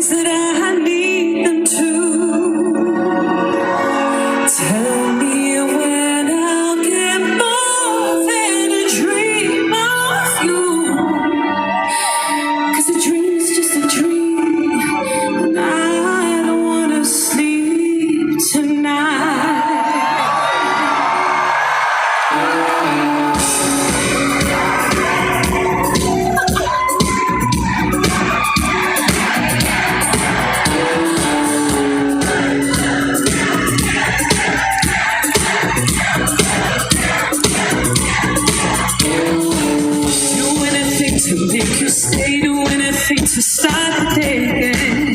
things that I need them to. Tell me when I'll get more than a dream of you. 'Cause a dream's just a dream, and I don't wanna sleep tonight. Do anything to make you stay, do anything to start the day again.